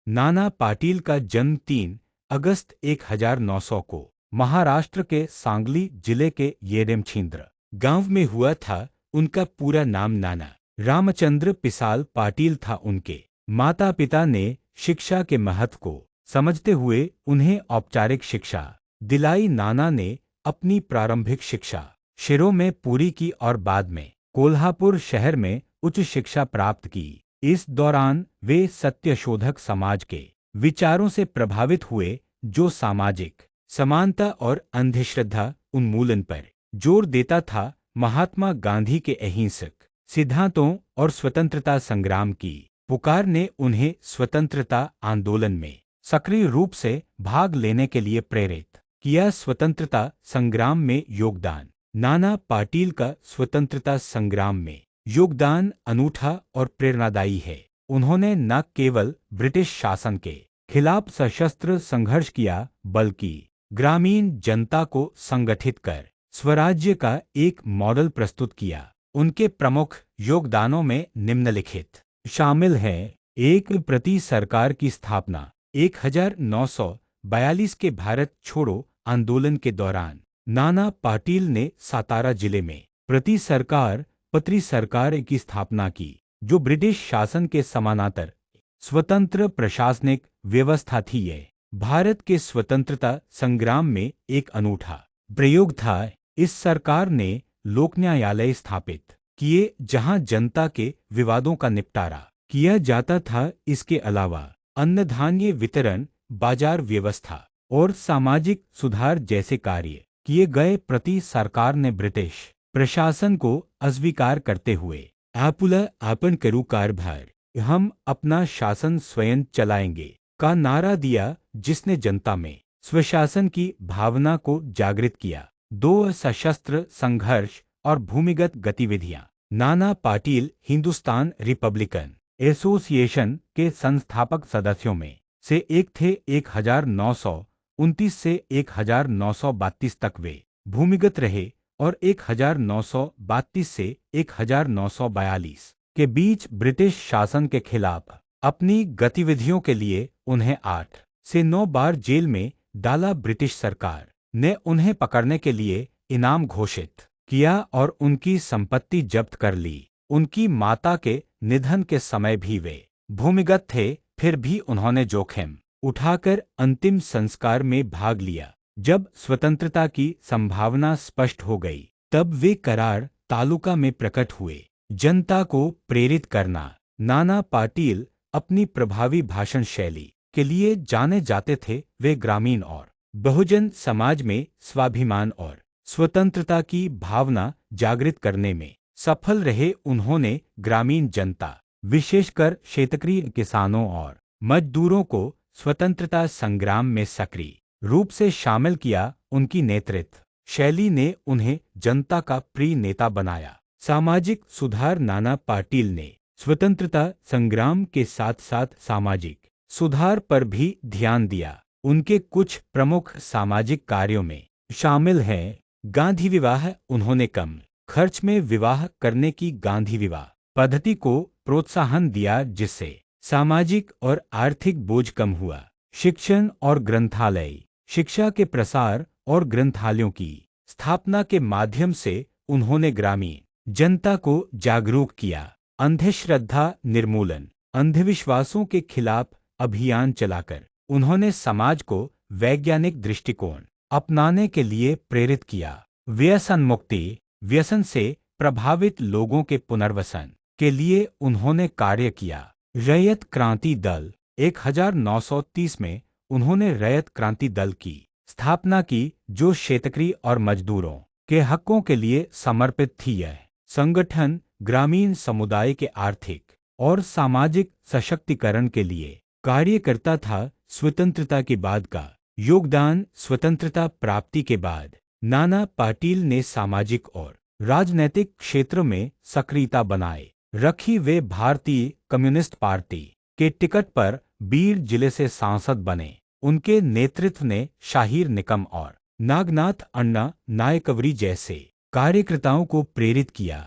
नाना पाटील का जन्म 3 अगस्त 1900 को महाराष्ट्र के सांगली जिले के येरेमछिंद्र गांव में हुआ था। उनका पूरा नाम नाना रामचंद्र पिसाल पाटील था। उनके माता पिता ने शिक्षा के महत्व को समझते हुए उन्हें औपचारिक शिक्षा दिलाई। नाना ने अपनी प्रारंभिक शिक्षा शिरों में पूरी की और बाद में कोल्हापुर शहर में उच्च शिक्षा प्राप्त की। इस दौरान वे सत्यशोधक समाज के विचारों से प्रभावित हुए, जो सामाजिक समानता और अंधश्रद्धा उन्मूलन पर जोर देता था। महात्मा गांधी के अहिंसक सिद्धांतों और स्वतंत्रता संग्राम की पुकार ने उन्हें स्वतंत्रता आंदोलन में सक्रिय रूप से भाग लेने के लिए प्रेरित किया। स्वतंत्रता संग्राम में योगदान नाना पाटील का स्वतंत्रता संग्राम में योगदान अनूठा और प्रेरणादायी है। उन्होंने न केवल ब्रिटिश शासन के खिलाफ सशस्त्र संघर्ष किया, बल्कि ग्रामीण जनता को संगठित कर स्वराज्य का एक मॉडल प्रस्तुत किया। उनके प्रमुख योगदानों में निम्नलिखित शामिल हैं। एक प्रति सरकार की स्थापना 1942 के भारत छोड़ो आंदोलन के दौरान नाना पाटील ने सातारा जिले में प्रति सरकार पत्री सरकार की स्थापना की, जो ब्रिटिश शासन के समानांतर स्वतंत्र प्रशासनिक व्यवस्था थी। यह भारत के स्वतंत्रता संग्राम में एक अनूठा प्रयोग था। इस सरकार ने लोक न्यायालय स्थापित किए, जहां जनता के विवादों का निपटारा किया जाता था। इसके अलावा अन्न धान्य वितरण, बाजार व्यवस्था और सामाजिक सुधार जैसे कार्य किए गए। प्रति सरकार ने ब्रिटिश प्रशासन को अस्वीकार करते हुए आपुला आपन करू कारभार, हम अपना शासन स्वयं चलाएंगे का नारा दिया, जिसने जनता में स्वशासन की भावना को जागृत किया। 2 सशस्त्र संघर्ष और भूमिगत गतिविधियां। नाना पाटील हिंदुस्तान रिपब्लिकन एसोसिएशन के संस्थापक सदस्यों में से एक थे। 1929 से 1932 तक वे भूमिगत रहे और 1932 से 1942 के बीच ब्रिटिश शासन के खिलाफ अपनी गतिविधियों के लिए उन्हें 8 से 9 बार जेल में डाला। ब्रिटिश सरकार ने उन्हें पकड़ने के लिए इनाम घोषित किया और उनकी संपत्ति जब्त कर ली। उनकी माता के निधन के समय भी वे भूमिगत थे, फिर भी उन्होंने जोखिम उठाकर अंतिम संस्कार में भाग लिया। जब स्वतंत्रता की संभावना स्पष्ट हो गई, तब वे करार तालुका में प्रकट हुए। जनता को प्रेरित करना। नाना पाटील अपनी प्रभावी भाषण शैली के लिए जाने जाते थे। वे ग्रामीण और बहुजन समाज में स्वाभिमान और स्वतंत्रता की भावना जागृत करने में सफल रहे। उन्होंने ग्रामीण जनता, विशेषकर क्षेत्रीय किसानों और मजदूरों को स्वतंत्रता संग्राम में सक्रिय रूप से शामिल किया। उनकी नेतृत्व शैली ने उन्हें जनता का प्रिय नेता बनाया। सामाजिक सुधार। नाना पाटील ने स्वतंत्रता संग्राम के साथ साथ सामाजिक सुधार पर भी ध्यान दिया। उनके कुछ प्रमुख सामाजिक कार्यों में शामिल हैं गांधी विवाह। उन्होंने कम खर्च में विवाह करने की गांधी विवाह पद्धति को प्रोत्साहन दिया, जिससे सामाजिक और आर्थिक बोझ कम हुआ। शिक्षण और ग्रंथालय। शिक्षा के प्रसार और ग्रंथालयों की स्थापना के माध्यम से उन्होंने ग्रामीण जनता को जागरूक किया। अंधश्रद्धा निर्मूलन। अंधविश्वासों के खिलाफ अभियान चलाकर उन्होंने समाज को वैज्ञानिक दृष्टिकोण अपनाने के लिए प्रेरित किया। व्यसन मुक्ति। व्यसन से प्रभावित लोगों के पुनर्वसन के लिए उन्होंने कार्य किया। रैयत क्रांति दल। 1930 में उन्होंने रैयत क्रांति दल की स्थापना की, जो क्षेत्रीय और मजदूरों के हकों के लिए समर्पित थी। यह संगठन ग्रामीण समुदाय के आर्थिक और सामाजिक सशक्तिकरण के लिए कार्य करता था। स्वतंत्रता के बाद का योगदान। स्वतंत्रता प्राप्ति के बाद नाना पाटील ने सामाजिक और राजनैतिक क्षेत्र में सक्रियता बनाए रखी। वे भारतीय कम्युनिस्ट पार्टी के टिकट पर बीर जिले से सांसद बने। उनके नेतृत्व ने शाहीर निकम और नागनाथ अण्णा नायकवरी जैसे कार्यकर्ताओं को प्रेरित किया।